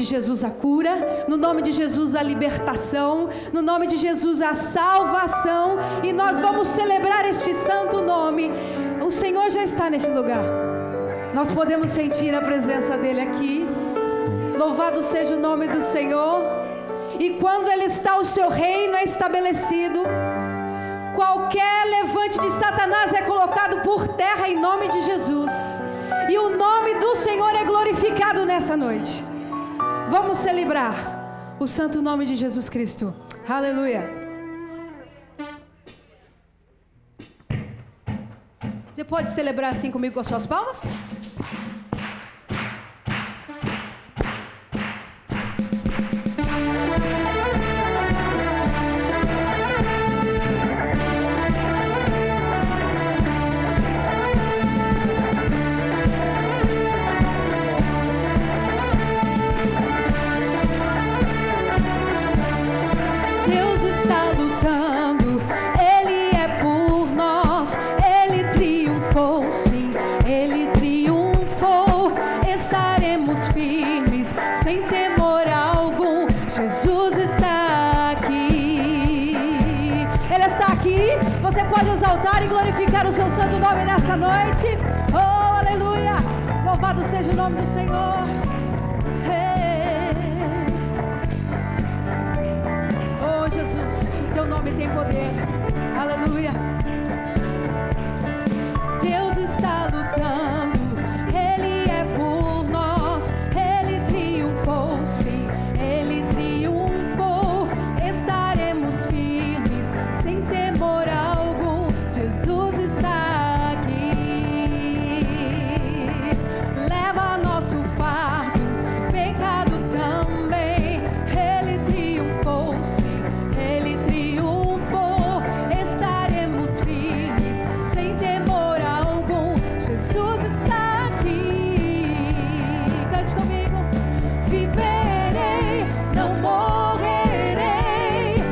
de Jesus a cura, no nome de Jesus a libertação, no nome de Jesus a salvação, e nós vamos celebrar este santo nome. O Senhor já está neste lugar, nós podemos sentir a presença dEle aqui. Louvado seja o nome do Senhor. E quando Ele está, o seu reino é estabelecido. Qualquer levante de Satanás é colocado por terra em nome de Jesus, e o nome do Senhor é glorificado nessa noite. Vamos celebrar o santo nome de Jesus Cristo. Aleluia. Você pode celebrar assim comigo com as suas palmas? Jesus está aqui. Ele está aqui. Você pode exaltar e glorificar o seu santo nome nessa noite. Oh, aleluia. Louvado seja o nome do Senhor. Oh, Jesus, o teu nome tem poder. Aleluia. Deus está lutando. Ele é por nós. Ele triunfou, sim. Ele triunfou, estaremos firmes, sem temor algum. Jesus está aqui. Leva nosso fardo, pecado também. Ele triunfou, sim. Ele triunfou, estaremos firmes, sem temor algum. Jesus está aqui. Cante comigo. Viverei, não morrerei,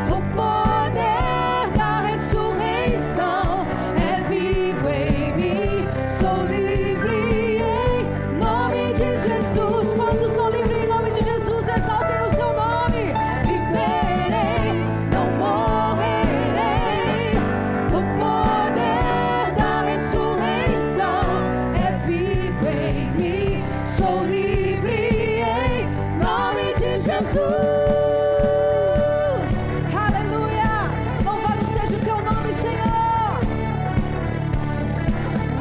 o poder da ressurreição é vivo em mim, sou livre em nome de Jesus. Quantos são livres em nome de Jesus? Exaltem o seu nome. Viverei, não morrerei, o poder da ressurreição é vivo em mim, sou livre em nome de Jesus. Aleluia. Louvado seja o teu nome, Senhor.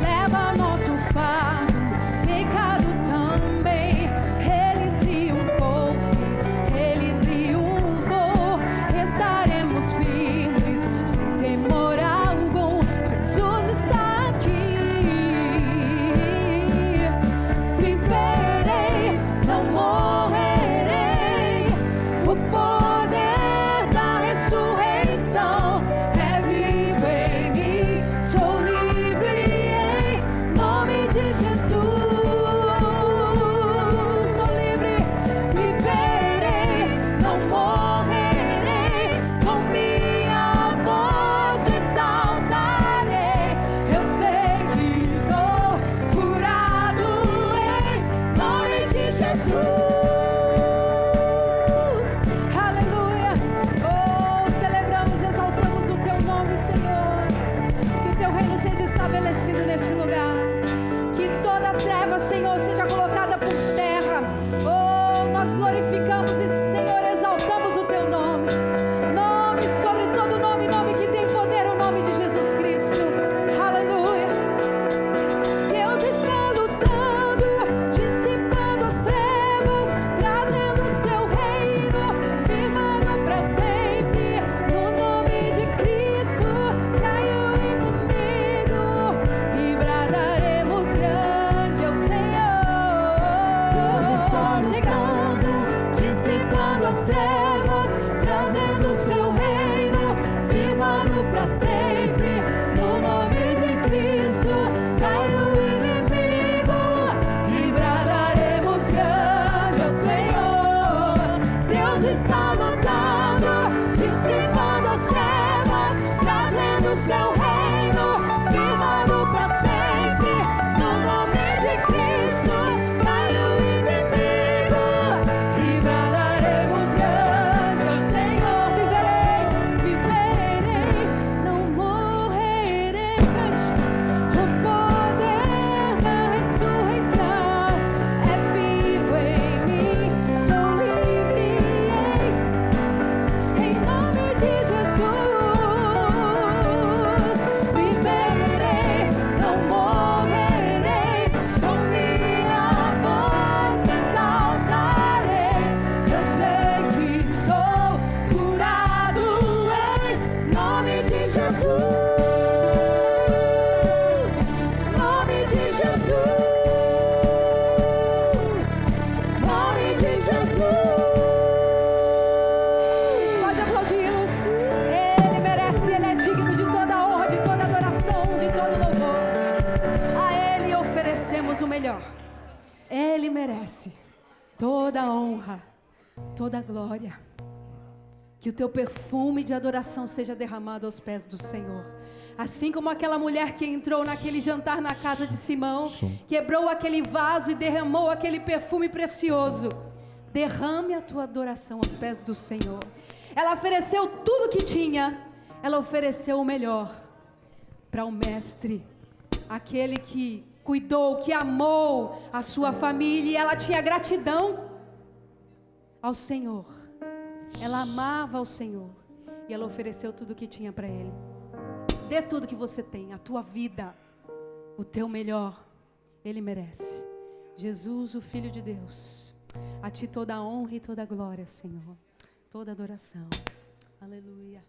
Leva nosso fardo, pecado também. Ele triunfou, sim. Ele triunfou. Estaremos firmes, sem temor algum. Jesus está aqui. Viverei, não morrerei, o poder da ressurreição é vivo em mim, sou livre em nome de Jesus. Sou livre, viverei, não morrerei, com minha voz exaltarei. Eu sei que sou curado em nome de Jesus. Aleluia. Oh, celebramos, exaltamos o teu nome, Senhor. Que o teu reino seja estabelecido neste lugar. Que toda treva, Senhor, seja colocada por terra. Oh, nós glorificamos e, Senhor, exaltamos o teu nome. Nome sobre todo nome, nome que tem poder, o nome de Jesus Cristo. Aleluia. Deus está lutando, dissipando as trevas, trazendo o seu reino, firmando para sempre. No nome de Cristo caiu o inimigo e bradaremos grande ao Senhor. Deus está chegando, dissipando as trevas, trazendo o seu reino, firmando para sempre. No nome de Cristo caiu o inimigo e bradaremos grande ao Senhor. Deus está lutando, dissipando as trevas, trazendo o seu reino, firmando para sempre. No nome de Cristo caiu o inimigo e digno de toda honra, de toda adoração, de todo louvor. A Ele oferecemos o melhor. Ele merece toda a honra, toda a glória. Que o teu perfume de adoração seja derramado aos pés do Senhor. Assim como aquela mulher que entrou naquele jantar na casa de Simão, quebrou aquele vaso e derramou aquele perfume precioso. Derrame a tua adoração aos pés do Senhor. Ela ofereceu tudo que tinha. Ela ofereceu o melhor para o Mestre, aquele que cuidou, que amou a sua família, e ela tinha gratidão ao Senhor. Ela amava ao Senhor e ela ofereceu tudo o que tinha para Ele. Dê tudo que você tem, a tua vida, o teu melhor. Ele merece. Jesus, o Filho de Deus, a Ti toda a honra e toda a glória, Senhor, toda a adoração. Aleluia.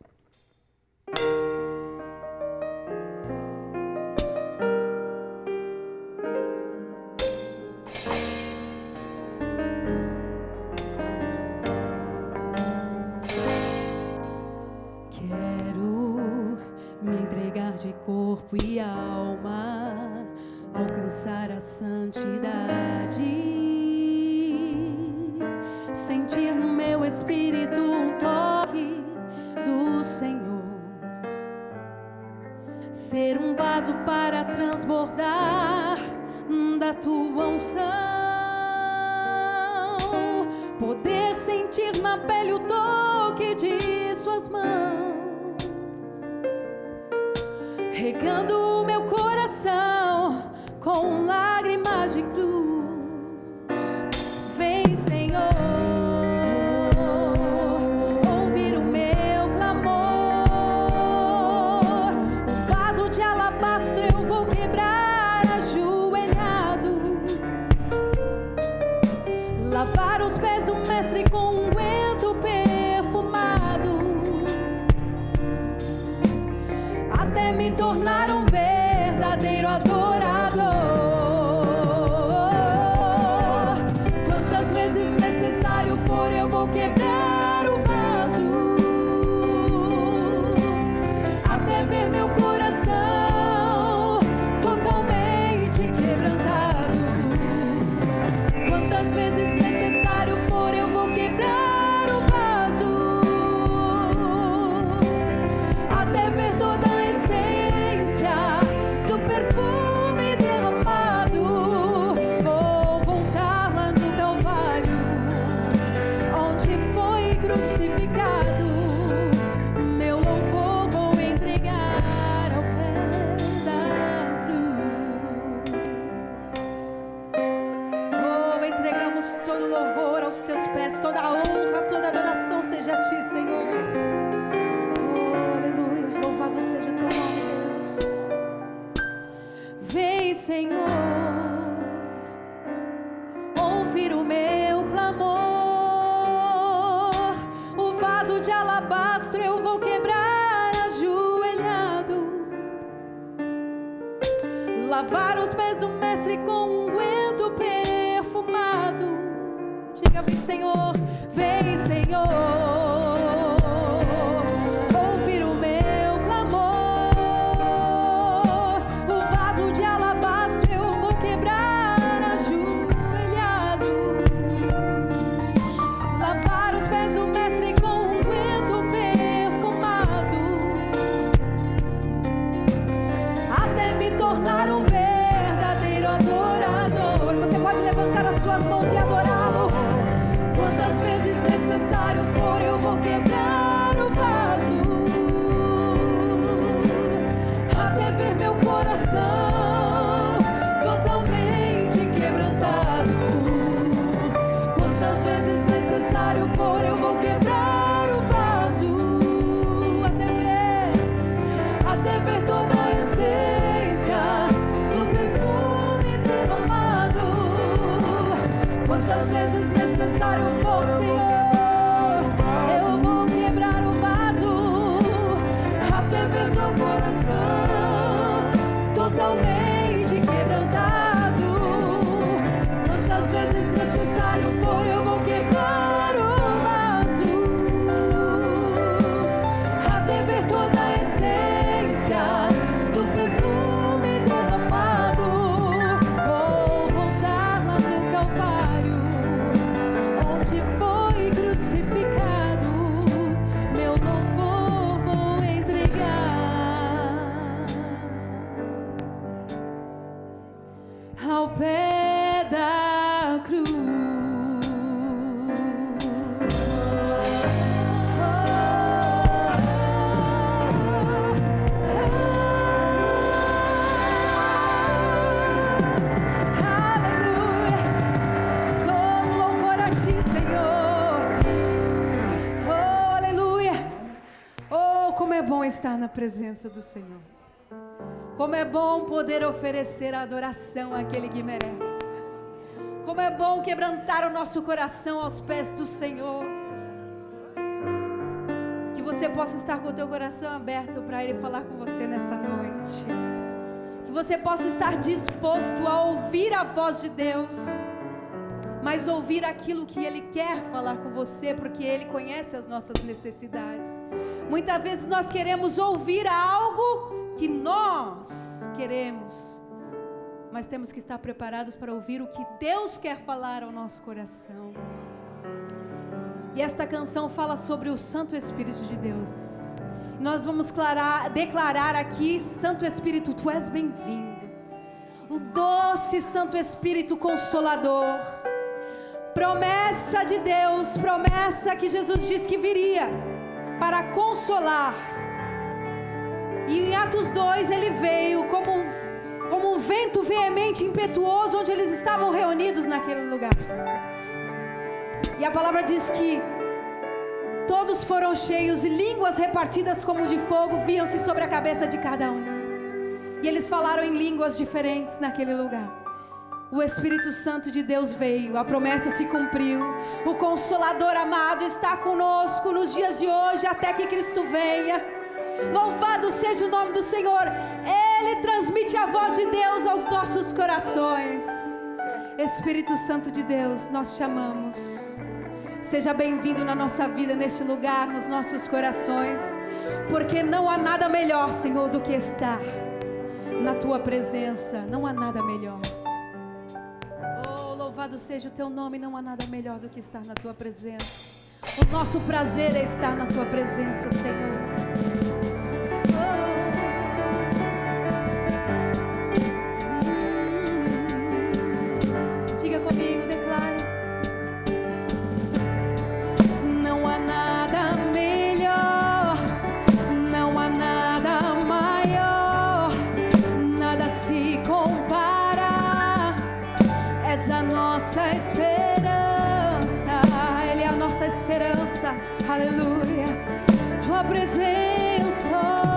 De corpo e alma, alcançar a santidade, sentir no meu espírito um toque do Senhor, ser um vaso para transbordar da tua unção, poder sentir na pele o toque de suas mãos, regando o meu coração com lágrimas de cruz. Vem, Senhor, ouvir o meu clamor. O vaso de alabastro eu vou quebrar ajoelhado, lavar os pés do Mestre com unguento perfumado, até me tornar um verdadeiro adorador. Quantas vezes necessário for, eu vou quebrar o vaso, até ver meu coração totalmente quebrantado. Quantas vezes necessário for, eu vou quebrar o vaso, até ver toda a essência do perfume derramado. Vou voltar lá no Calvário, onde foi crucificado. Meu louvor vou entregar ao pé da cruz. Oh, entregamos todo louvor aos teus pés, toda a honra, toda a adoração seja a ti, Senhor. Oh, aleluia, louvado seja o teu nome, Deus. Vem, Senhor, ouvir o meu clamor. O vaso de alabastro eu vou quebrar ajoelhado, lavar os pés do Mestre com unguento perfumado. Diga, vem, Senhor, vem, Senhor, ouvir o meu clamor. O vaso de alabastro eu vou quebrar ajoelhado, lavar os pés do Mestre com unguento perfumado, até me tornar um verdadeiro adorador. Você pode levantar as suas mãos e adorá-lo. Quantas vezes necessário for, eu vou quebrar o vaso, até ver meu coração totalmente quebrantado. Quantas vezes necessário for, eu vou quebrar o vaso, até ver toda a essência do perfume derramado. Quantas vezes necessário for, Senhor, eu vou quebrar o vaso, até ver teu coração totalmente quebrantado. Quantas vezes necessário for, eu vou quebrar o vaso, até ver toda a essência presença do Senhor. Como é bom poder oferecer a adoração àquele que merece. Como é bom quebrantar o nosso coração aos pés do Senhor. Que você possa estar com o teu coração aberto para Ele falar com você nessa noite. Que você possa estar disposto a ouvir a voz de Deus, mas ouvir aquilo que Ele quer falar com você, porque Ele conhece as nossas necessidades. Muitas vezes nós queremos ouvir algo que nós queremos, mas temos que estar preparados para ouvir o que Deus quer falar ao nosso coração. E esta canção fala sobre o Santo Espírito de Deus. Nós vamos declarar aqui: Santo Espírito, Tu és bem-vindo. O doce Santo Espírito Consolador. Promessa de Deus, promessa que Jesus disse que viria para consolar. E em Atos 2 Ele veio como um vento veemente, impetuoso, onde eles estavam reunidos naquele lugar. E a palavra diz que todos foram cheios e línguas repartidas como de fogo viam-se sobre a cabeça de cada um. E eles falaram em línguas diferentes naquele lugar. O Espírito Santo de Deus veio, a promessa se cumpriu. O Consolador amado está conosco nos dias de hoje, até que Cristo venha. Louvado seja o nome do Senhor. Ele transmite a voz de Deus aos nossos corações. Espírito Santo de Deus, nós te amamos. Seja bem-vindo na nossa vida, neste lugar, nos nossos corações, porque não há nada melhor, Senhor, do que estar na Tua presença. Não há nada melhor. Oh, louvado seja o Teu nome. Não há nada melhor do que estar na Tua presença. O nosso prazer é estar na Tua presença, Senhor. Diga comigo, declare. Não há nada melhor, não há nada maior, nada se compara. És a nossa esperança, Ele é a nossa esperança. Aleluia. Tua presença,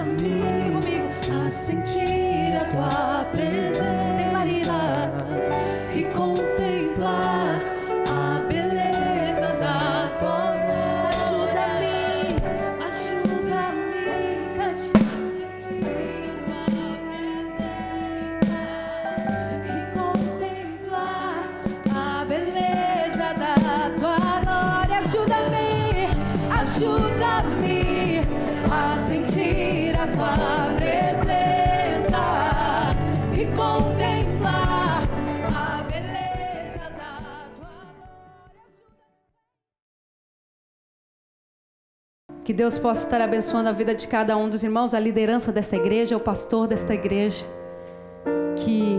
Ajuda-me, diga comigo, a sentir a tua presença. Declare isso. E contemplar a beleza da tua glória. Ajuda-me, ajuda-me, cante. A sentir a tua presença e contemplar a beleza da tua glória. Ajuda-me, ajuda-me a sentir a tua presença e contemplar a beleza da tua glória. Que Deus possa estar abençoando a vida de cada um dos irmãos, a liderança desta igreja, o pastor desta igreja. Que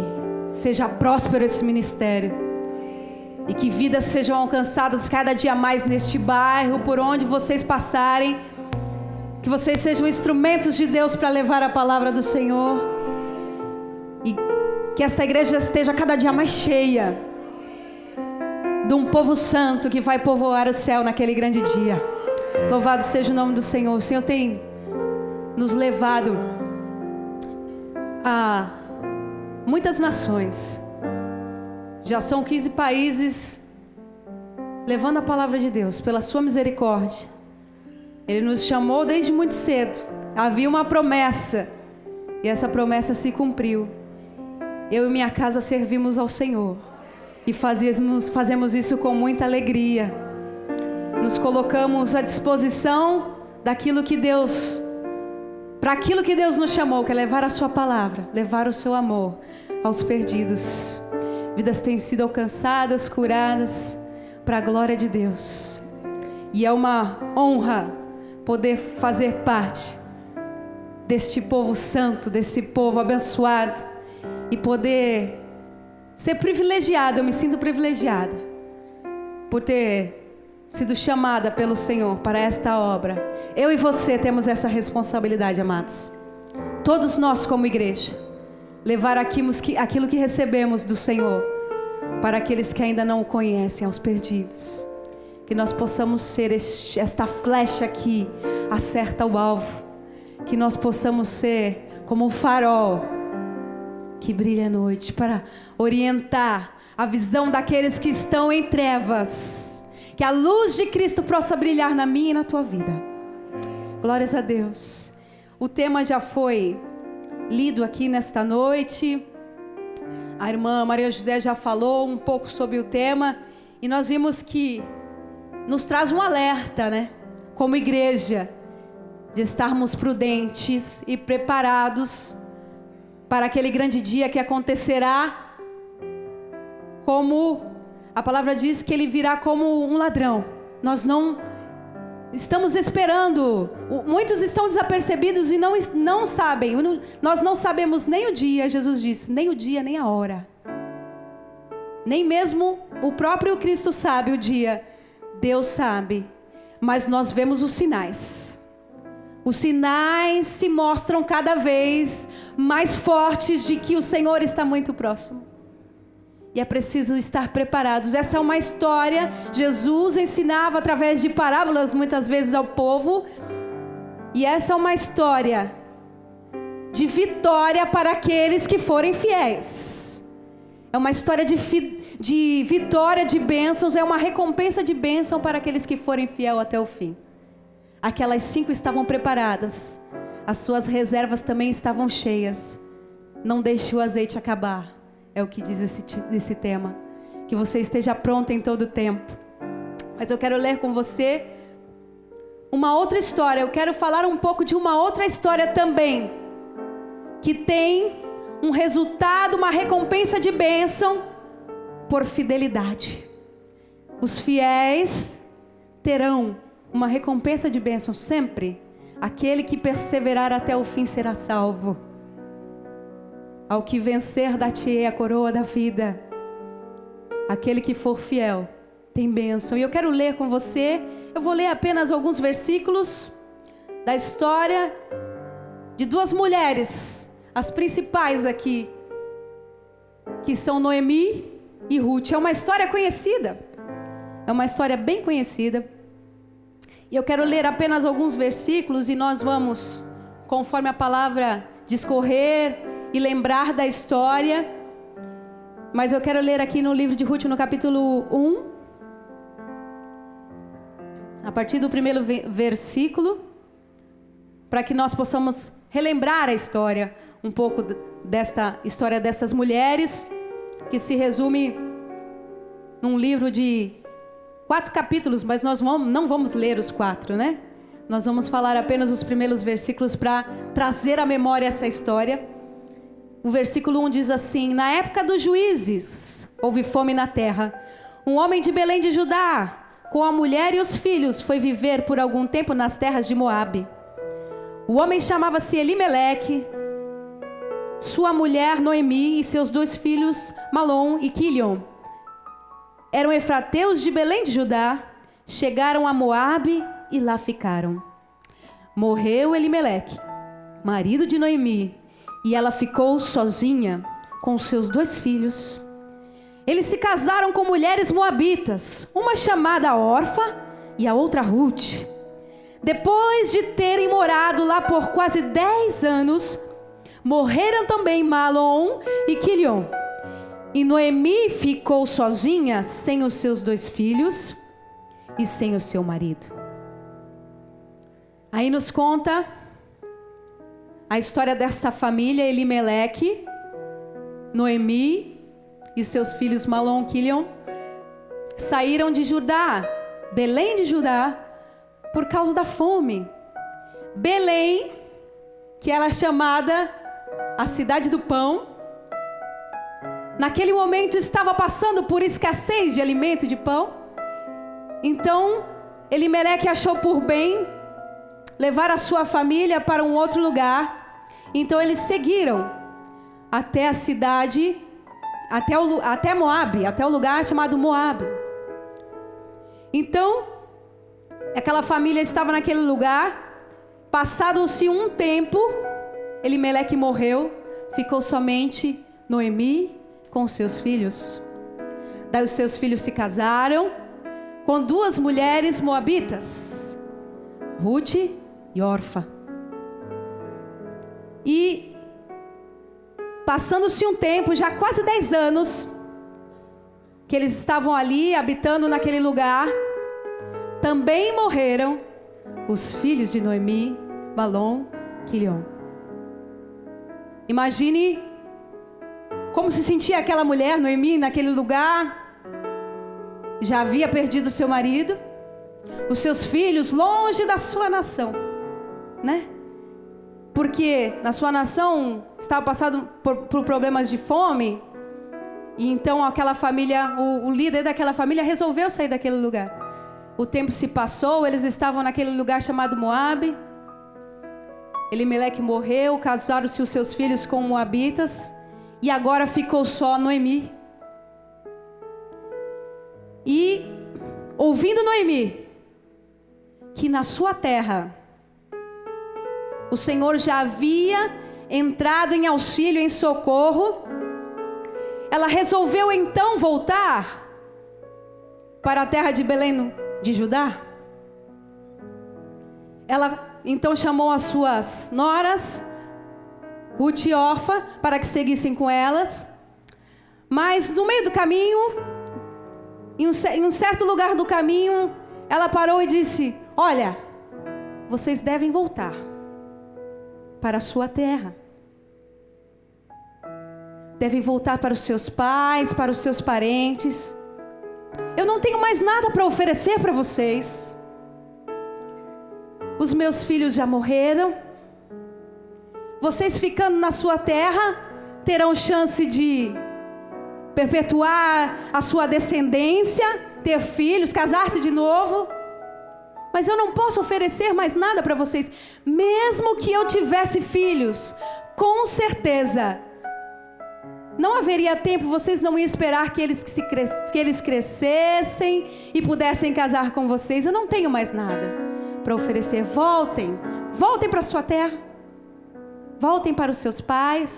seja próspero esse ministério e que vidas sejam alcançadas cada dia mais neste bairro, por onde vocês passarem. Que vocês sejam instrumentos de Deus para levar a palavra do Senhor. E que esta igreja esteja cada dia mais cheia de um povo santo que vai povoar o céu naquele grande dia. Louvado seja o nome do Senhor. O Senhor tem nos levado a muitas nações. Já são 15 países levando a palavra de Deus pela sua misericórdia. Ele nos chamou desde muito cedo. Havia uma promessa e essa promessa se cumpriu. Eu e minha casa servimos ao Senhor e fazemos isso com muita alegria. Nos colocamos à disposição daquilo que Deus, para aquilo que Deus nos chamou, que é levar a sua palavra, levar o seu amor aos perdidos. Vidas têm sido alcançadas, curadas, para a glória de Deus. E é uma honra poder fazer parte deste povo santo, desse povo abençoado, e poder ser privilegiada. Eu me sinto privilegiada por ter sido chamada pelo Senhor para esta obra. Eu e você temos essa responsabilidade, amados. Todos nós como igreja, levar aquilo que recebemos do Senhor para aqueles que ainda não o conhecem, aos perdidos. Que nós possamos ser esta flecha que acerta o alvo. Que nós possamos ser como um farol que brilha à noite para orientar a visão daqueles que estão em trevas. Que a luz de Cristo possa brilhar na minha e na tua vida. Glórias a Deus. O tema já foi lido aqui nesta noite. A irmã Maria José já falou um pouco sobre o tema. E nós vimos que nos traz um alerta, né? Como igreja, de estarmos prudentes e preparados para aquele grande dia que acontecerá, como a palavra diz que ele virá como um ladrão. Nós não estamos esperando, muitos estão desapercebidos e não sabem, nós não sabemos nem o dia, Jesus disse, nem o dia nem a hora. Nem mesmo o próprio Cristo sabe o dia. Deus sabe, mas nós vemos os sinais. Os sinais se mostram cada vez mais fortes de que o Senhor está muito próximo. E é preciso estar preparados. Essa é uma história. Jesus ensinava através de parábolas muitas vezes ao povo. E essa é uma história de vitória para aqueles que forem fiéis. É uma história de vitória, de bênçãos. É uma recompensa de bênção para aqueles que forem fiéis até o fim. Aquelas 5 estavam preparadas. As suas reservas também estavam cheias. Não deixe o azeite acabar. É o que diz esse tema. Que você esteja pronto em todo o tempo. Mas eu quero ler com você uma outra história. Eu quero falar um pouco de uma outra história também, que tem um resultado, uma recompensa de bênção por fidelidade. Os fiéis terão uma recompensa de bênção sempre. Aquele que perseverar até o fim será salvo. Ao que vencer, dar-te-ei a coroa da vida. Aquele que for fiel tem bênção. E eu quero ler com você. Eu vou ler apenas alguns versículos da história de 2 mulheres, as principais aqui, que são Noemi e Ruth. É uma história conhecida. É uma história bem conhecida. E eu quero ler apenas alguns versículos e nós vamos conforme a palavra discorrer e lembrar da história. Mas eu quero ler aqui no livro de Ruth, no capítulo 1, a partir do primeiro versículo, para que nós possamos relembrar a história, um pouco desta história dessas mulheres, que se resume num livro de 4 capítulos, mas nós não vamos ler os 4, né? Nós vamos falar apenas os primeiros versículos para trazer à memória essa história. O versículo 1 diz assim: na época dos juízes, houve fome na terra. Um homem de Belém de Judá, com a mulher e os filhos, foi viver por algum tempo nas terras de Moabe. O homem chamava-se Elimeleque, sua mulher Noemi e seus 2 filhos, Malom e Quilion. Eram efrateus de Belém de Judá, chegaram a Moabe e lá ficaram. Morreu Elimeleque, marido de Noemi, e ela ficou sozinha com seus 2 filhos. Eles se casaram com mulheres moabitas, uma chamada Orfa e a outra Ruth. Depois de terem morado lá por quase 10 anos, morreram também Malom e Quilion. E Noemi ficou sozinha, sem os seus 2 filhos e sem o seu marido. Aí nos conta a história dessa família: Elimeleque, Noemi e seus filhos Malom e Quilion saíram de Judá, Belém de Judá, por causa da fome. Belém, que era chamada a cidade do pão, naquele momento estava passando por escassez de alimento, de pão. Então Elimeleque achou por bem levar a sua família para um outro lugar. Então eles seguiram até a cidade, até Moabe, até o lugar chamado Moabe. Então aquela família estava naquele lugar. Passado-se um tempo, Elimeleque morreu, ficou somente Noemi com seus filhos. Daí os seus filhos se casaram com 2 mulheres moabitas, Ruth e Orfa. E passando-se um tempo, já quase 10 anos, que eles estavam ali habitando naquele lugar, também morreram os filhos de Noemi, Malom, Quilion. Imagine como se sentia aquela mulher, Noemi, naquele lugar. Já havia perdido seu marido, os seus filhos longe da sua nação, né? Porque na sua nação estava passando por problemas de fome. E então aquela família, o líder daquela família resolveu sair daquele lugar. O tempo se passou, eles estavam naquele lugar chamado Moabe. Elimeleque morreu, casaram-se os seus filhos com moabitas. E agora ficou só Noemi. E ouvindo Noemi que na sua terra o Senhor já havia entrado em auxílio, em socorro, ela resolveu então voltar para a terra de Belém de Judá. Ela então chamou as suas noras, Ruth e Orfa, para que seguissem com elas. Mas no meio do caminho, em um certo lugar do caminho, ela parou e disse: olha, vocês devem voltar para a sua terra. Devem voltar para os seus pais, para os seus parentes. Eu não tenho mais nada para oferecer para vocês. Os meus filhos já morreram. Vocês ficando na sua terra terão chance de perpetuar a sua descendência, ter filhos, casar-se de novo. Mas eu não posso oferecer mais nada para vocês. Mesmo que eu tivesse filhos, com certeza não haveria tempo, vocês não iam esperar que eles crescessem e pudessem casar com vocês. Eu não tenho mais nada para oferecer. Voltem para a sua terra. Voltem para os seus pais.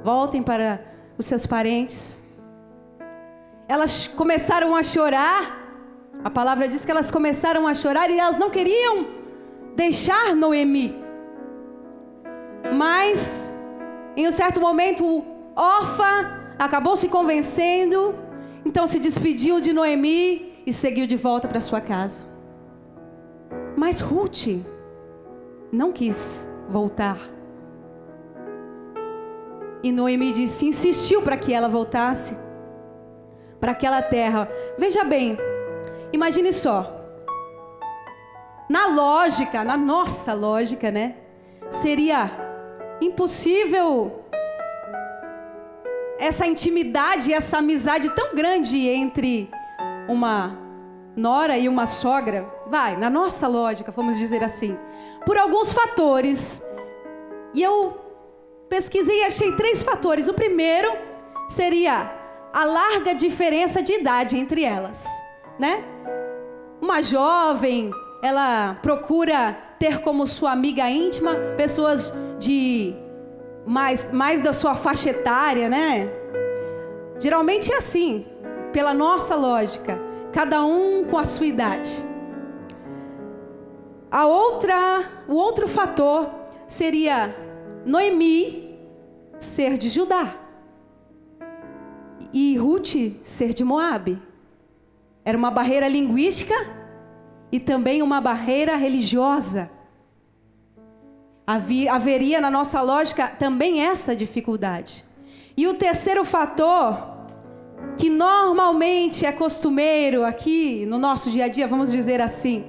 Voltem para os seus parentes. Elas começaram a chorar. A palavra diz que elas começaram a chorar e elas não queriam deixar Noemi. Mas, em um certo momento, Orfa acabou se convencendo, então se despediu de Noemi e seguiu de volta para sua casa. Mas Ruth não quis voltar. E Noemi insistiu para que ela voltasse para aquela terra. Veja bem, imagine só. Na nossa lógica, né? Seria impossível essa intimidade, essa amizade tão grande entre uma nora e uma sogra. Na nossa lógica, vamos dizer assim. Por alguns fatores. E eu pesquisei e achei 3 fatores. O primeiro seria a larga diferença de idade entre elas, né? Uma jovem, ela procura ter como sua amiga íntima pessoas de mais da sua faixa etária, né? Geralmente é assim, pela nossa lógica, cada um com a sua idade. O outro fator seria Noemi ser de Judá e Ruth ser de Moabe. Era uma barreira linguística e também uma barreira religiosa. Haveria na nossa lógica também essa dificuldade. E o terceiro fator, que normalmente é costumeiro aqui no nosso dia a dia, vamos dizer assim,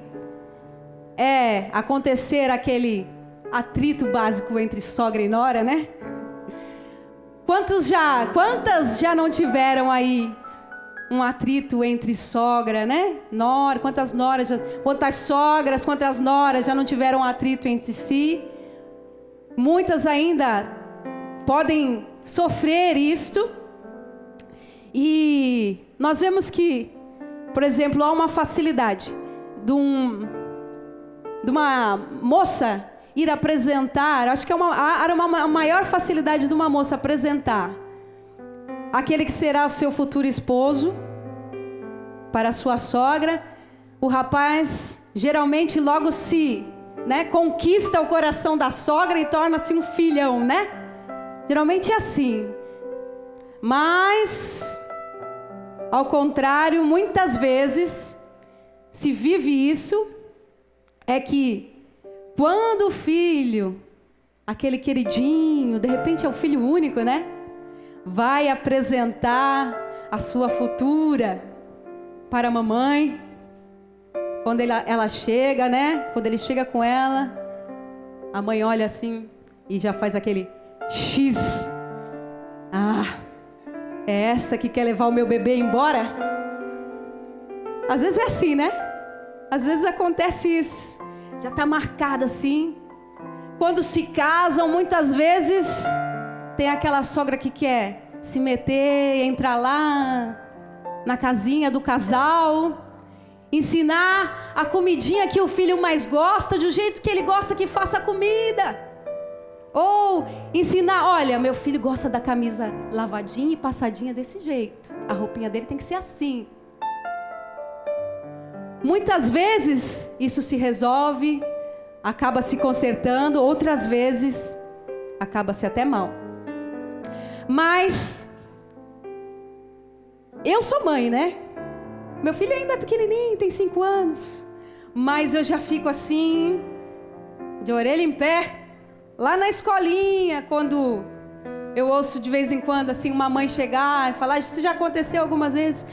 é acontecer aquele atrito básico entre sogra e nora, né? Quantas já não tiveram aí um atrito entre sogra, né? Nora, quantas sogras, quantas noras já não tiveram um atrito entre si? Muitas ainda podem sofrer isto. E nós vemos que, por exemplo, há uma facilidade de uma moça ir apresentar, acho que era uma maior facilidade de uma moça apresentar aquele que será o seu futuro esposo para a sua sogra. O rapaz geralmente logo conquista o coração da sogra e torna-se um filhão, né? Geralmente é assim. Mas, ao contrário, muitas vezes se vive isso, é que quando o filho, aquele queridinho, de repente é o filho único, né? Vai apresentar a sua futura para a mamãe. Quando ela chega, né? Quando ele chega com ela, a mãe olha assim e já faz aquele X. É essa que quer levar o meu bebê embora? Às vezes é assim, né? Às vezes acontece isso. Já está marcada assim. Quando se casam, muitas vezes tem aquela sogra que quer se meter, entrar lá na casinha do casal, ensinar a comidinha que o filho mais gosta, do jeito que ele gosta que faça a comida. Ou ensinar, olha, meu filho gosta da camisa lavadinha e passadinha desse jeito. A roupinha dele tem que ser assim. Muitas vezes isso se resolve, acaba se consertando, outras vezes acaba-se até mal. Mas eu sou mãe, né? Meu filho ainda é pequenininho, tem 5 anos. Mas eu já fico assim, de orelha em pé, lá na escolinha, quando eu ouço de vez em quando assim uma mãe chegar e falar, isso já aconteceu algumas vezes.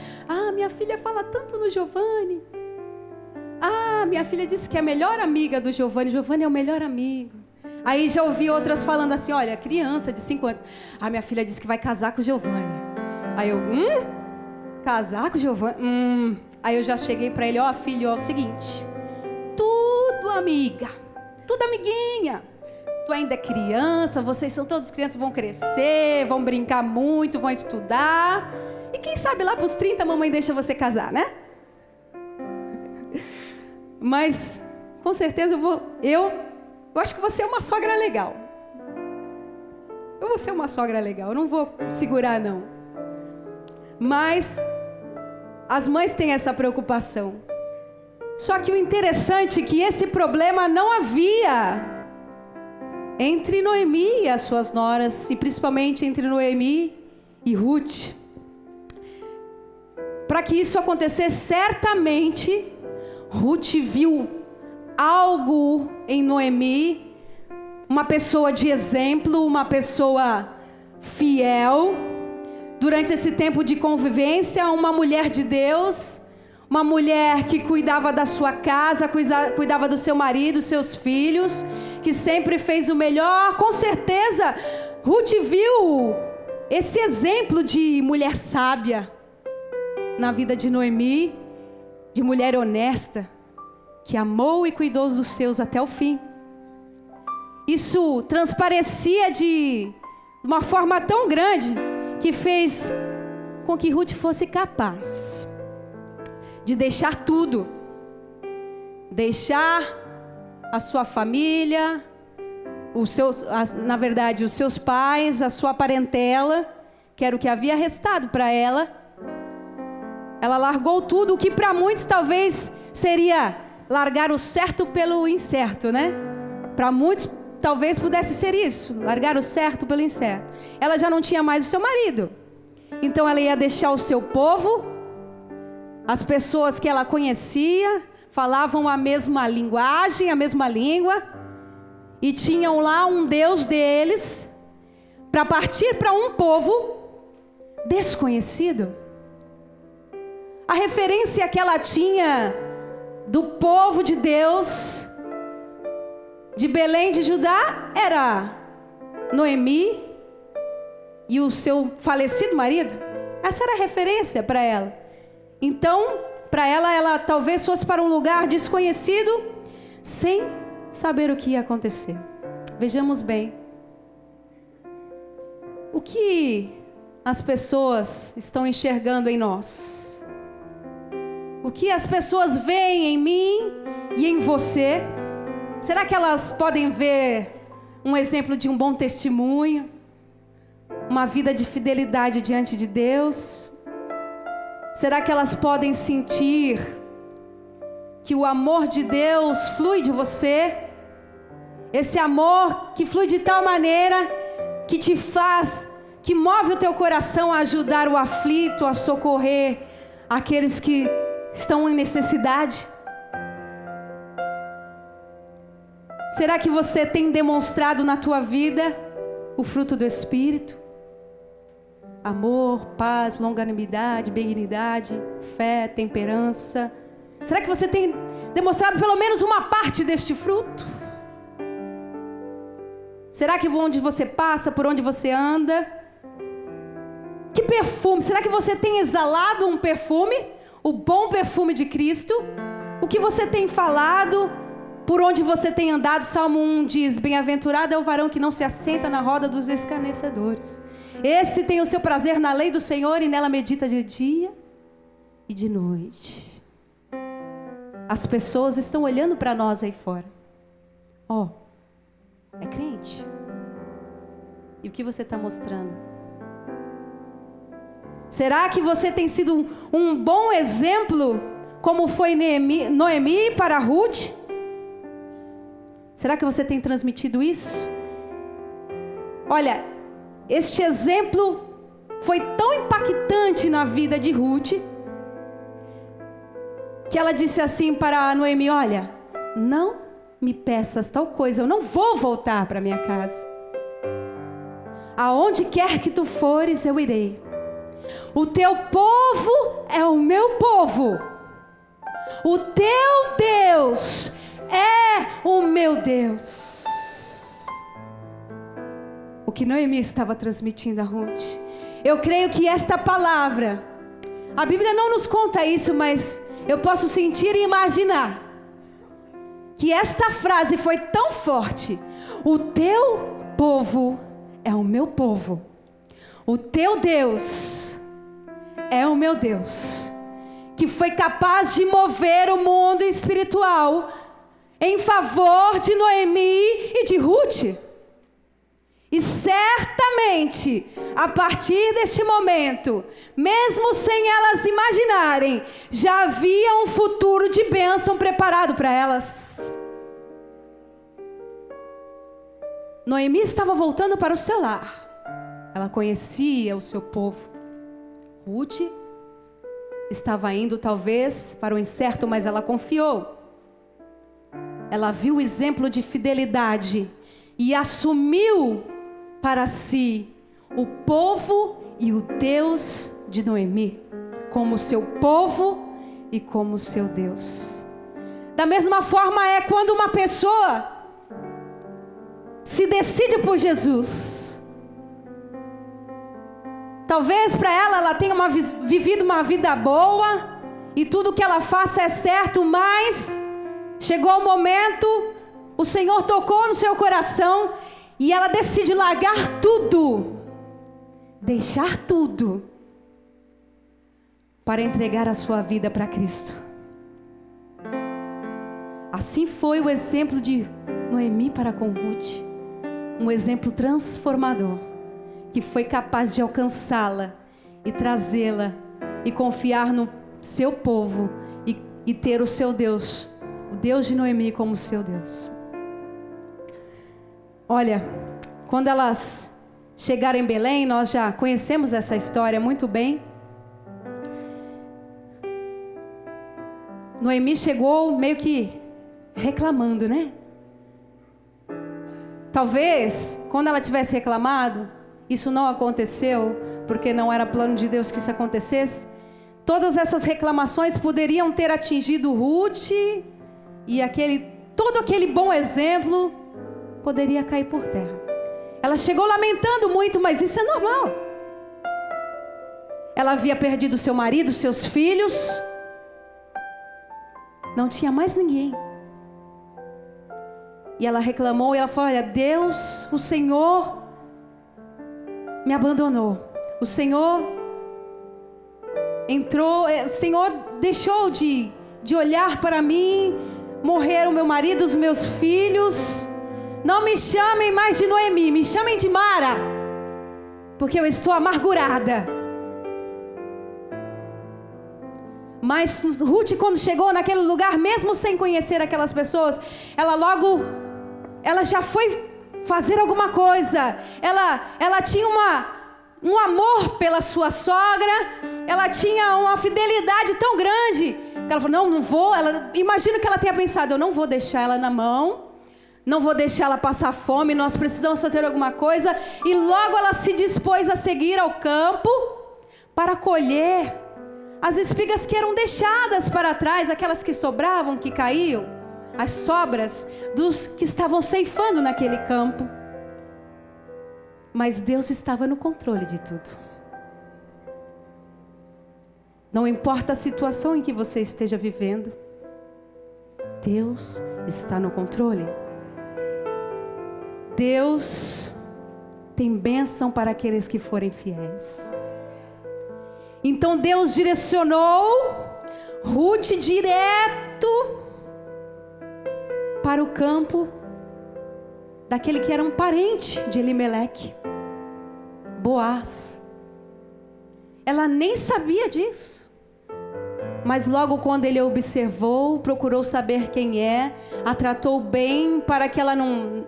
Minha filha fala tanto no Giovanni. Minha filha disse que é a melhor amiga do Giovanni. Giovanni é o melhor amigo. Aí já ouvi outras falando assim, olha, criança de 5 anos. Minha filha disse que vai casar com o Giovanni. Aí eu, casar com o Giovanni? Aí eu já cheguei pra ele, filho, é o seguinte, tudo amiga, tudo amiguinha. Tu ainda é criança, vocês são todos crianças, vão crescer, vão brincar muito, vão estudar. E quem sabe lá pros 30 a mamãe deixa você casar, né? Mas, com certeza eu acho que você é uma sogra legal. Eu vou ser uma sogra legal, eu não vou segurar não. Mas, as mães têm essa preocupação. Só que o interessante é que esse problema não havia entre Noemi e as suas noras, e principalmente entre Noemi e Ruth. Para que isso acontecesse, certamente Ruth viu algo em Noemi, uma pessoa de exemplo, uma pessoa fiel. Durante esse tempo de convivência, uma mulher de Deus, uma mulher que cuidava da sua casa, cuidava do seu marido, seus filhos, que sempre fez o melhor. Com certeza, Ruth viu esse exemplo de mulher sábia na vida de Noemi, de mulher honesta, que amou e cuidou dos seus até o fim. Isso transparecia de uma forma tão grande que fez com que Ruth fosse capaz de deixar tudo, deixar a sua família, os seus pais, a sua parentela, que era o que havia restado para ela. Ela largou tudo, o que para muitos talvez seria largar o certo pelo incerto, né? Para muitos talvez pudesse ser isso, largar o certo pelo incerto. Ela já não tinha mais o seu marido, então ela ia deixar o seu povo, as pessoas que ela conhecia, falavam a mesma linguagem, a mesma língua, e tinham lá um Deus deles, para partir para um povo desconhecido. A referência que ela tinha do povo de Deus, de Belém de Judá, era Noemi e o seu falecido marido. Essa era a referência para ela. Então, para ela talvez fosse para um lugar desconhecido, sem saber o que ia acontecer. Vejamos bem. O que as pessoas estão enxergando em nós? O que as pessoas veem em mim e em você? Será que elas podem ver um exemplo de um bom testemunho? Uma vida de fidelidade diante de Deus? Será que elas podem sentir que o amor de Deus flui de você? Esse amor que flui de tal maneira que te faz, que move o teu coração a ajudar o aflito, a socorrer aqueles que estão em necessidade? Será que você tem demonstrado na tua vida o fruto do Espírito? Amor, paz, longanimidade, benignidade, fé, temperança. Será que você tem demonstrado pelo menos uma parte deste fruto? Será que onde você passa, por onde você anda? Que perfume? Será que você tem exalado um perfume? O bom perfume de Cristo? O que você tem falado? Por onde você tem andado? Salmo 1 diz: bem-aventurado é o varão que não se assenta na roda dos escarnecedores. Esse tem o seu prazer na lei do Senhor e nela medita de dia e de noite. As pessoas estão olhando para nós aí fora. É crente? E o que você está mostrando? Será que você tem sido um bom exemplo, como foi Noemi para Ruth? Será que você tem transmitido isso? Olha, este exemplo foi tão impactante na vida de Ruth, que ela disse assim para Noemi: olha, não me peças tal coisa, eu não vou voltar para minha casa. Aonde quer que tu fores, eu irei. O teu povo é o meu povo. O teu Deus é o meu Deus. O que Noemi estava transmitindo a Ruth. Eu creio que esta palavra, a Bíblia não nos conta isso, mas eu posso sentir e imaginar que esta frase foi tão forte: o teu povo é o meu povo. O teu Deus é o meu Deus, que foi capaz de mover o mundo espiritual em favor de Noemi e de Ruth. E certamente, a partir deste momento, mesmo sem elas imaginarem, já havia um futuro de bênção preparado para elas. Noemi estava voltando para o seu lar. Ela conhecia o seu povo. Ruth estava indo talvez para o incerto, mas ela confiou. Ela viu o exemplo de fidelidade e assumiu para si o povo e o Deus de Noemi como seu povo e como seu Deus. Da mesma forma é quando uma pessoa se decide por Jesus. Talvez para ela tenha vivido uma vida boa e tudo que ela faça é certo, mas chegou o momento, o Senhor tocou no seu coração e ela decide largar tudo, deixar tudo, para entregar a sua vida para Cristo. Assim foi o exemplo de Noemi para com Ruth, um exemplo transformador, que foi capaz de alcançá-la e trazê-la e confiar no seu povo e ter o seu Deus, o Deus de Noemi como seu Deus. Olha, quando elas chegaram em Belém, nós já conhecemos essa história muito bem. Noemi chegou meio que reclamando, né? Talvez, quando ela tivesse reclamado, isso não aconteceu, porque não era plano de Deus que isso acontecesse. Todas essas reclamações poderiam ter atingido Ruth e todo aquele bom exemplo poderia cair por terra. Ela chegou lamentando muito, mas isso é normal. Ela havia perdido seu marido, seus filhos, não tinha mais ninguém. E ela reclamou e ela falou: olha, Deus, o Senhor me abandonou. O Senhor entrou, o Senhor deixou de olhar para mim. Morreram meu marido, os meus filhos. Não me chamem mais de Noemi, me chamem de Mara, porque eu estou amargurada. Mas Ruth, quando chegou naquele lugar, mesmo sem conhecer aquelas pessoas, ela já foi fazer alguma coisa. Ela tinha um amor pela sua sogra. Ela tinha uma fidelidade tão grande que ela falou: não vou. Imagino que ela tenha pensado: eu não vou deixar ela na mão, não vou deixar ela passar fome, nós precisamos fazer alguma coisa. E logo ela se dispôs a seguir ao campo para colher as espigas que eram deixadas para trás, aquelas que sobravam, que caíam, as sobras dos que estavam ceifando naquele campo. Mas Deus estava no controle de tudo. Não importa a situação em que você esteja vivendo, Deus está no controle. Deus tem bênção para aqueles que forem fiéis. Então Deus direcionou Ruth direto para o campo daquele que era um parente de Elimeleque, Boaz. Ela nem sabia disso, mas logo quando ele a observou, procurou saber quem a tratou bem para que ela não...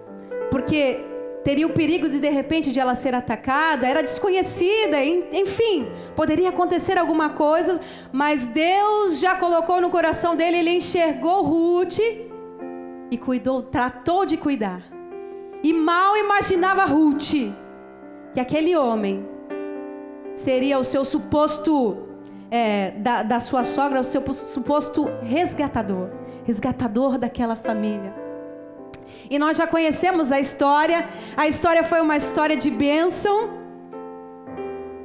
porque teria o perigo de repente de ela ser atacada, era desconhecida, enfim, poderia acontecer alguma coisa, mas Deus já colocou no coração dele, ele enxergou Ruth e tratou de cuidar. E mal imaginava Ruth que aquele homem seria o seu suposto, da sua sogra, o seu suposto resgatador daquela família. E nós já conhecemos a história foi uma história de bênção.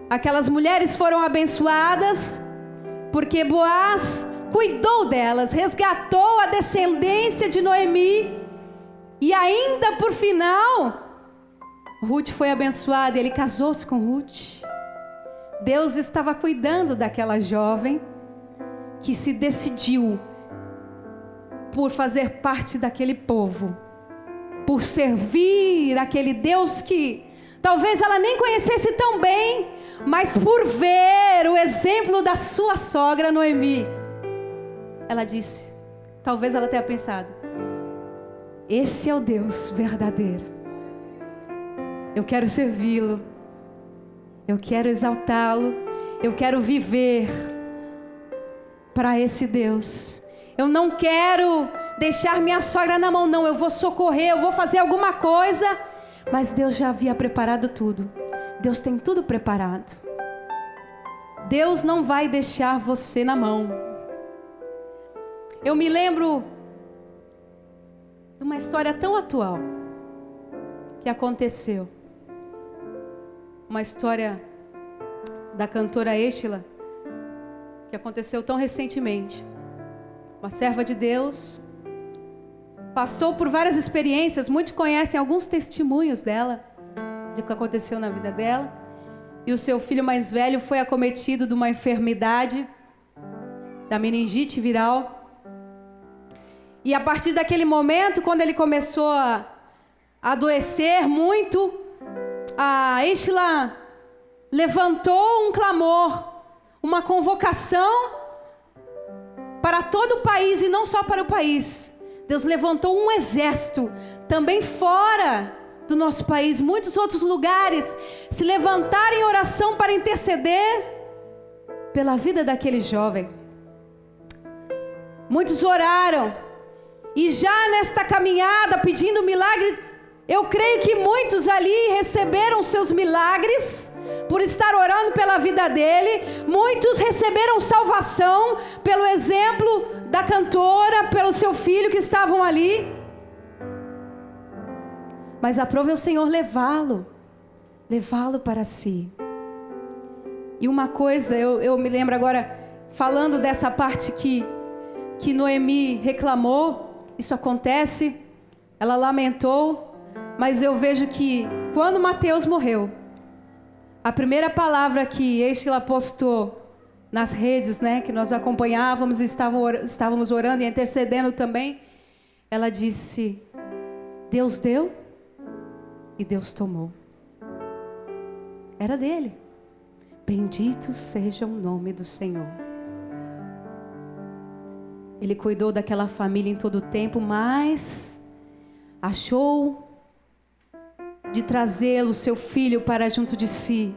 Aquelas mulheres foram abençoadas, porque Boaz cuidou delas, resgatou a descendência de Noemi, e ainda por final, Ruth foi abençoada, ele casou-se com Ruth. Deus estava cuidando daquela jovem, que se decidiu por fazer parte daquele povo, por servir aquele Deus que talvez ela nem conhecesse tão bem, mas por ver o exemplo da sua sogra Noemi, ela disse, talvez ela tenha pensado: esse é o Deus verdadeiro. Eu quero servi-lo. Eu quero exaltá-lo. Eu quero viver para esse Deus. Eu não quero deixar minha sogra na mão, não. Eu vou socorrer, eu vou fazer alguma coisa. Mas Deus já havia preparado tudo. Deus tem tudo preparado. Deus não vai deixar você na mão. Eu me lembro de uma história tão atual que aconteceu. Uma história da cantora Êxila, que aconteceu tão recentemente. Uma serva de Deus passou por várias experiências. Muitos conhecem alguns testemunhos dela, de o que aconteceu na vida dela. E o seu filho mais velho foi acometido de uma enfermidade, da meningite viral. E a partir daquele momento, quando ele começou a adoecer muito, a Êxila levantou um clamor, uma convocação para todo o país e não só para o país. Deus levantou um exército também fora do nosso país, muitos outros lugares se levantaram em oração para interceder pela vida daquele jovem. Muitos oraram e já nesta caminhada pedindo milagre, eu creio que muitos ali receberam seus milagres por estar orando pela vida dele. Muitos receberam salvação pelo exemplo da cantora, pelo seu filho que estavam ali. Mas aprove ao Senhor levá-lo para si. E uma coisa, eu me lembro agora, falando dessa parte que Noemi reclamou, isso acontece, ela lamentou, mas eu vejo que quando Mateus morreu, a primeira palavra que Êxila postou nas redes, né, que nós acompanhávamos e estávamos orando e intercedendo também, ela disse: Deus deu e Deus tomou. Era dele. Bendito seja o nome do Senhor. Ele cuidou daquela família em todo o tempo, mas achou de trazê-lo, seu filho, para junto de si.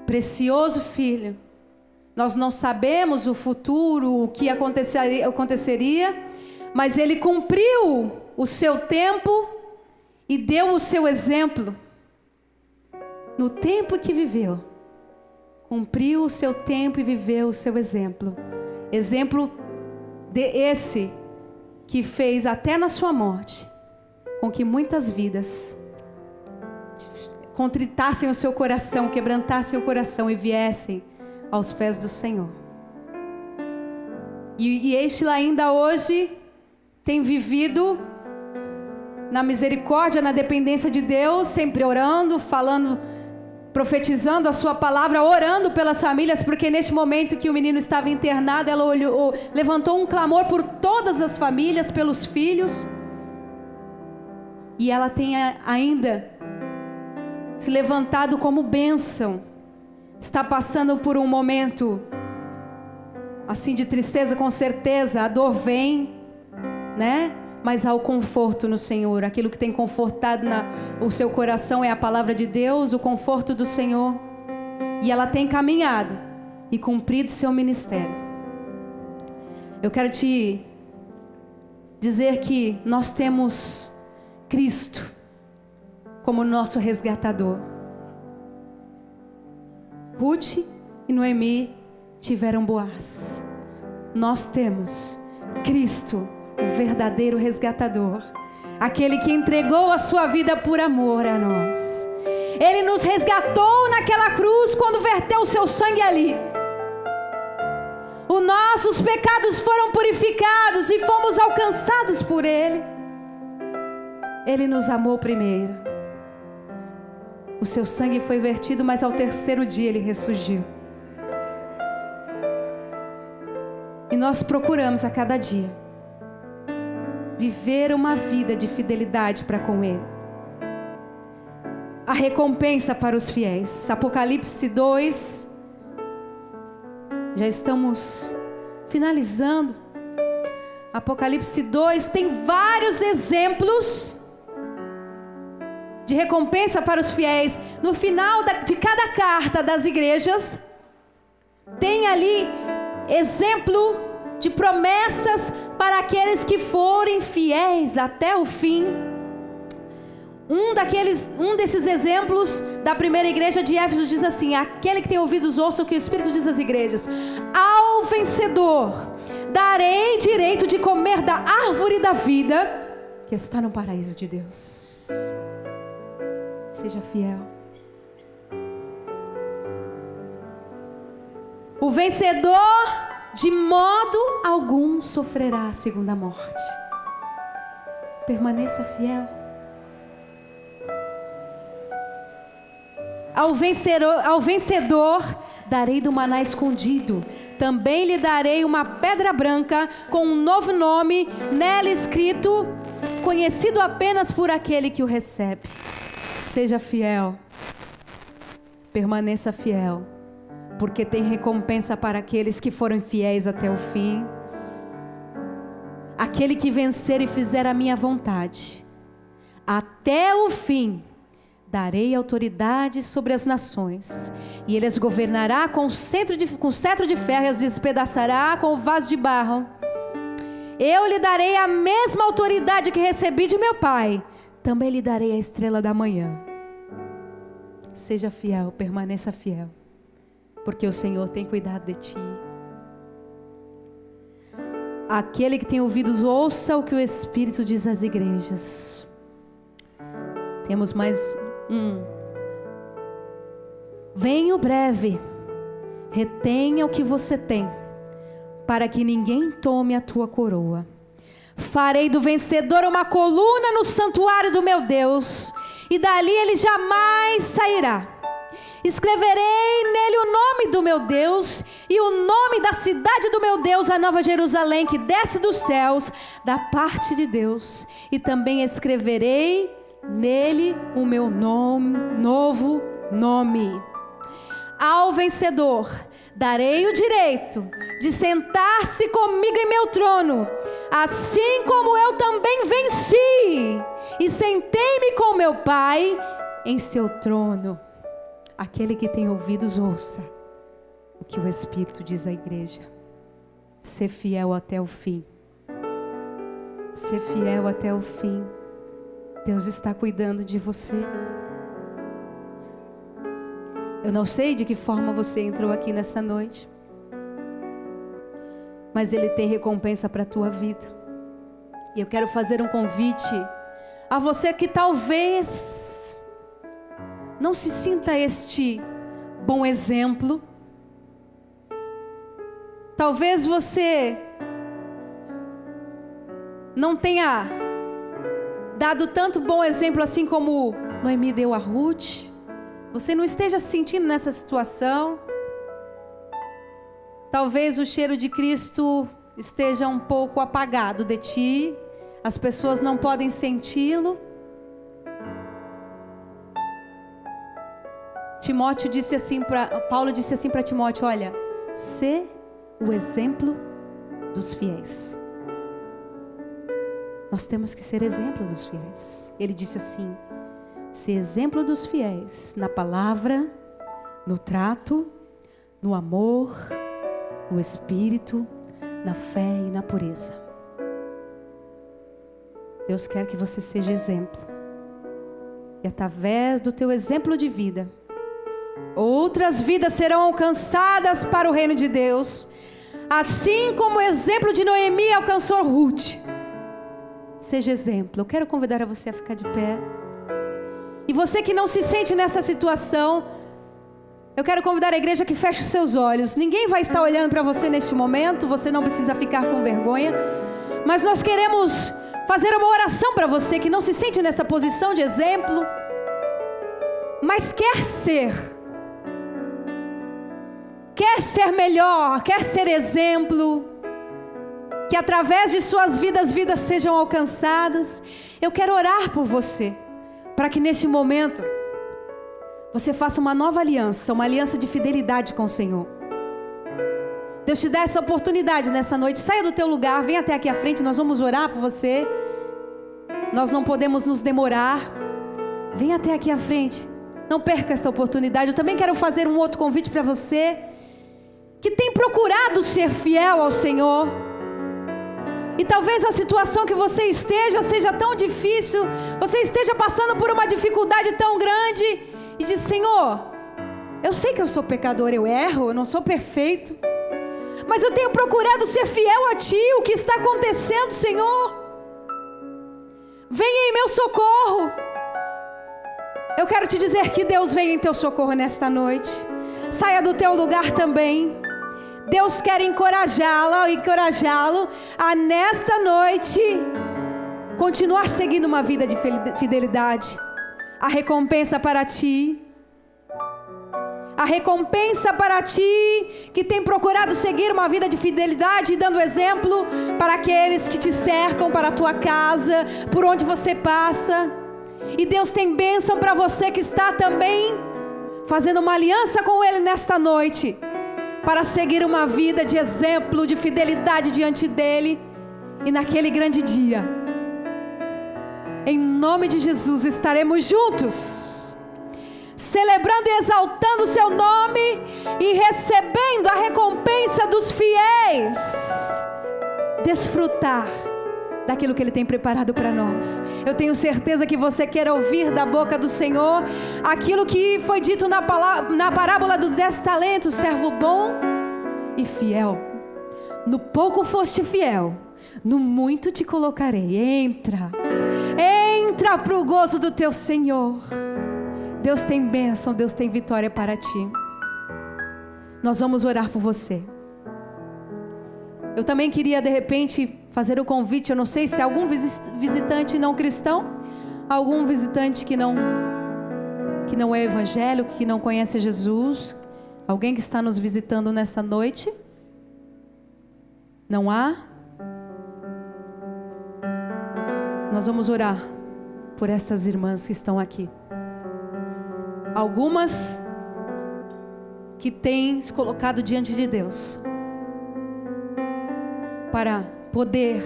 Precioso filho. Nós não sabemos o futuro, o que aconteceria, mas ele cumpriu o seu tempo e deu o seu exemplo. No tempo que viveu, cumpriu o seu tempo e viveu o seu exemplo. Exemplo esse que fez até na sua morte com que muitas vidas contritassem o seu coração, quebrantassem o coração e viessem aos pés do Senhor. E Êxila ainda hoje tem vivido na misericórdia, na dependência de Deus, sempre orando, falando, profetizando a sua palavra, orando pelas famílias, porque neste momento que o menino estava internado, ela levantou um clamor por todas as famílias, pelos filhos. E ela tem ainda se levantado como bênção. Está passando por um momento assim de tristeza, com certeza, a dor vem, né? Mas há o conforto no Senhor. Aquilo que tem confortado o seu coração é a palavra de Deus, o conforto do Senhor. E ela tem caminhado e cumprido seu ministério. Eu quero te dizer que nós temos Cristo como nosso resgatador. Ruth e Noemi tiveram Boaz. Nós temos Cristo, o verdadeiro resgatador, aquele que entregou a sua vida por amor a nós. Ele nos resgatou naquela cruz quando verteu o seu sangue ali. Os nossos pecados foram purificados e fomos alcançados por Ele. Ele nos amou primeiro. O seu sangue foi vertido, mas ao terceiro dia Ele ressurgiu. E nós procuramos a cada dia viver uma vida de fidelidade para com Ele. A recompensa para os fiéis. Apocalipse 2. Já estamos finalizando. Apocalipse 2 tem vários exemplos de recompensa para os fiéis. No final de cada carta das igrejas, tem ali exemplo de promessas para aqueles que forem fiéis até o fim. Um desses exemplos da primeira igreja de Éfeso diz assim: aquele que tem ouvidos ouça o que o Espírito diz às igrejas. Ao vencedor darei direito de comer da árvore da vida que está no paraíso de Deus. Seja fiel. O vencedor de modo algum sofrerá a segunda morte. Permaneça fiel. Ao vencedor darei do maná escondido. Também lhe darei uma pedra branca com um novo nome nela escrito, conhecido apenas por aquele que o recebe. Seja fiel. Permaneça fiel, porque tem recompensa para aqueles que foram fiéis até o fim. Aquele que vencer e fizer a minha vontade, até o fim, darei autoridade sobre as nações, e ele as governará com cetro de ferro, e as despedaçará com o vaso de barro. Eu lhe darei a mesma autoridade que recebi de meu Pai. Também lhe darei a estrela da manhã. Seja fiel, permaneça fiel, porque o Senhor tem cuidado de ti. Aquele que tem ouvidos, ouça o que o Espírito diz às igrejas. Temos mais venho breve, retenha o que você tem, para que ninguém tome a tua coroa. Farei do vencedor uma coluna no santuário do meu Deus, e dali ele jamais sairá. Escreverei nele o nome do meu Deus e o nome da cidade do meu Deus, a Nova Jerusalém, que desce dos céus, da parte de Deus. E também escreverei nele o meu nome, novo nome. Ao vencedor darei o direito de sentar-se comigo em meu trono, assim como eu também venci e sentei-me com meu Pai em seu trono. Aquele que tem ouvidos, ouça o que o Espírito diz à igreja. Ser fiel até o fim. Ser fiel até o fim. Deus está cuidando de você. Eu não sei de que forma você entrou aqui nessa noite, mas Ele tem recompensa para a tua vida. E eu quero fazer um convite a você que talvez não se sinta este bom exemplo. Talvez você não tenha dado tanto bom exemplo assim como Noemi deu a Ruth. Você não esteja se sentindo nessa situação. Talvez o cheiro de Cristo esteja um pouco apagado de ti. As pessoas não podem senti-lo. Paulo disse assim para Timóteo: olha, sê o exemplo dos fiéis. Nós temos que ser exemplo dos fiéis. Ele disse assim: ser exemplo dos fiéis na palavra, no trato, no amor, no espírito, na fé e na pureza. Deus quer que você seja exemplo. E através do teu exemplo de vida, outras vidas serão alcançadas para o reino de Deus, assim como o exemplo de Noemi alcançou Ruth. Seja exemplo. Eu quero convidar a você a ficar de pé. E você que não se sente nessa situação, eu quero convidar a igreja que feche os seus olhos. Ninguém vai estar olhando para você neste momento, você não precisa ficar com vergonha, mas nós queremos fazer uma oração para você que não se sente nessa posição de exemplo, mas quer ser melhor, quer ser exemplo, que através de suas vidas sejam alcançadas. Eu quero orar por você, para que neste momento você faça uma nova aliança, uma aliança de fidelidade com o Senhor. Deus te dá essa oportunidade nessa noite. Saia do teu lugar, vem até aqui à frente, nós vamos orar por você. Nós não podemos nos demorar. vem até aqui à frente. Não perca esta oportunidade. Eu também quero fazer um outro convite para você que tem procurado ser fiel ao Senhor. E talvez a situação que você esteja seja tão difícil, você esteja passando por uma dificuldade tão grande e diz: Senhor, eu sei que eu sou pecador, eu erro, eu não sou perfeito, mas eu tenho procurado ser fiel a Ti. O que está acontecendo, Senhor? Venha em meu socorro. Eu quero te dizer que Deus vem em teu socorro nesta noite. Saia do teu lugar também. Deus quer encorajá-lo a nesta noite continuar seguindo uma vida de fidelidade. A recompensa para ti. A recompensa para ti que tem procurado seguir uma vida de fidelidade, dando exemplo para aqueles que te cercam, para a tua casa, por onde você passa. E Deus tem bênção para você que está também fazendo uma aliança com Ele nesta noite, para seguir uma vida de exemplo, de fidelidade diante dEle. E naquele grande dia, em nome de Jesus, estaremos juntos, celebrando e exaltando o Seu nome e recebendo a recompensa dos fiéis. Desfrutar daquilo que Ele tem preparado para nós. Eu tenho certeza que você quer ouvir da boca do Senhor aquilo que foi dito na parábola dos 10 talentos: servo bom e fiel. No pouco foste fiel, no muito te colocarei. Entra para o gozo do teu Senhor. Deus tem bênção, Deus tem vitória para ti. Nós vamos orar por você. Eu também queria de repente fazer o convite. Eu não sei se algum visitante não cristão, algum visitante que não é evangélico, que não conhece Jesus, alguém que está nos visitando nessa noite. Não há? Nós vamos orar por essas irmãs que estão aqui. Algumas que têm se colocado diante de Deus para poder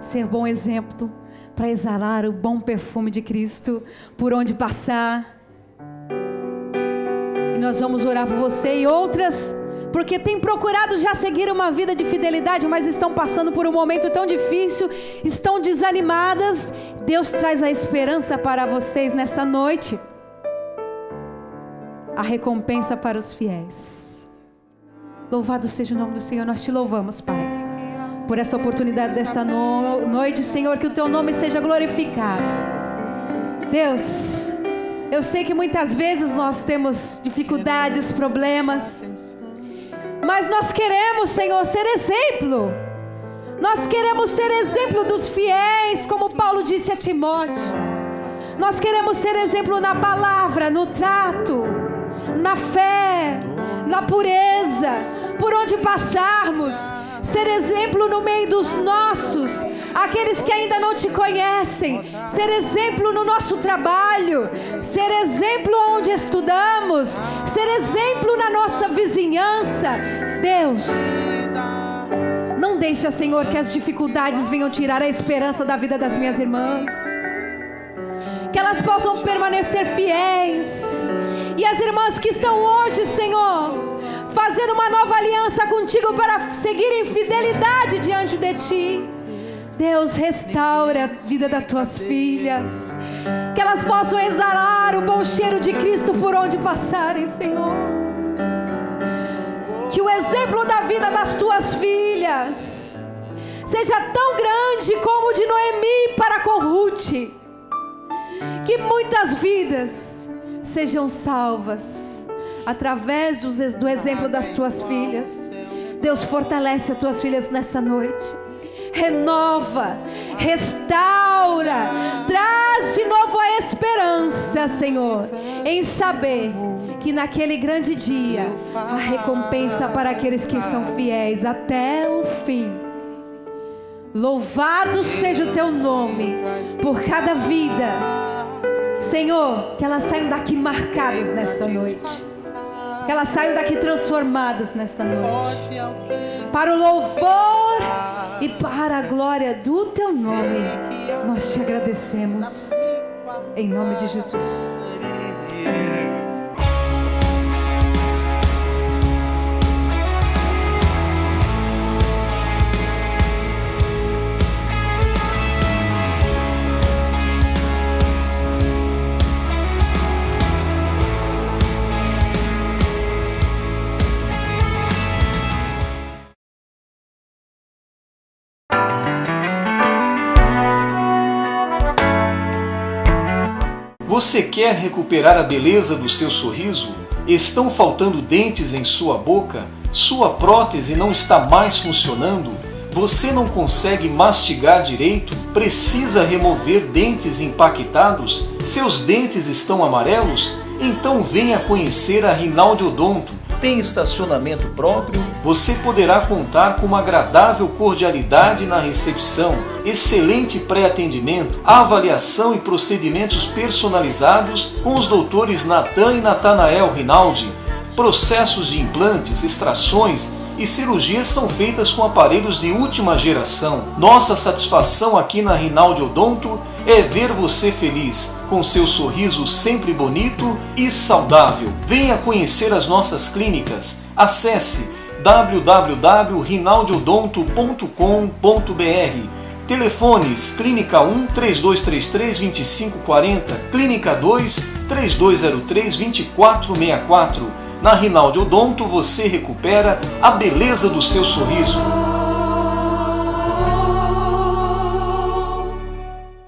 ser bom exemplo, para exalar o bom perfume de Cristo por onde passar. E nós vamos orar por você. E outras porque têm procurado já seguir uma vida de fidelidade, mas estão passando por um momento tão difícil, estão desanimadas. Deus traz a esperança para vocês nessa noite. A recompensa para os fiéis. Louvado seja o nome do Senhor. Nós te louvamos, Pai, por essa oportunidade desta noite, Senhor, que o teu nome seja glorificado. Deus, eu sei que muitas vezes nós temos dificuldades, problemas, mas nós queremos, Senhor, ser exemplo. Nós queremos ser exemplo dos fiéis, como Paulo disse a Timóteo. Nós queremos ser exemplo na palavra, no trato, na fé, na pureza, por onde passarmos. Ser exemplo no meio dos nossos, aqueles que ainda não te conhecem. Ser exemplo no nosso trabalho. Ser exemplo onde estudamos. Ser exemplo na nossa vizinhança. Deus, não deixa, Senhor, que as dificuldades venham tirar a esperança da vida das minhas irmãs. Que elas possam permanecer fiéis. E as irmãs que estão hoje, Senhor, fazendo uma nova aliança contigo para seguir em fidelidade diante de ti. Deus, restaura a vida das tuas filhas. Que elas possam exalar o bom cheiro de Cristo por onde passarem, Senhor. Que o exemplo da vida das tuas filhas seja tão grande como o de Noemi para com Ruth. Que muitas vidas sejam salvas através do exemplo das tuas filhas. Deus, fortalece as tuas filhas nessa noite. Renova, restaura, traz de novo a esperança, Senhor, em saber que naquele grande dia a recompensa para aqueles que são fiéis até o fim. Louvado seja o teu nome por cada vida. Senhor, que elas saiam daqui marcadas nesta noite. Que elas saiam daqui transformadas nesta noite. Para o louvor e para a glória do teu nome, nós te agradecemos. Em nome de Jesus. Você quer recuperar a beleza do seu sorriso? Estão faltando dentes em sua boca? Sua prótese não está mais funcionando? Você não consegue mastigar direito? Precisa remover dentes impactados? Seus dentes estão amarelos? Então venha conhecer a Rinaldi Odonto. Tem estacionamento próprio? Você poderá contar com uma agradável cordialidade na recepção, excelente pré-atendimento, avaliação e procedimentos personalizados com os doutores Natan e Natanael Rinaldi. Processos de implantes, extrações e cirurgias são feitas com aparelhos de última geração. Nossa satisfação aqui na Rinaldi Odonto é ver você feliz, com seu sorriso sempre bonito e saudável. Venha conhecer as nossas clínicas. Acesse www.rinaldiodonto.com.br. Telefones: Clínica 1 3233 2540, Clínica 2 3203 2464. Na Rinaldi Odonto você recupera a beleza do seu sorriso.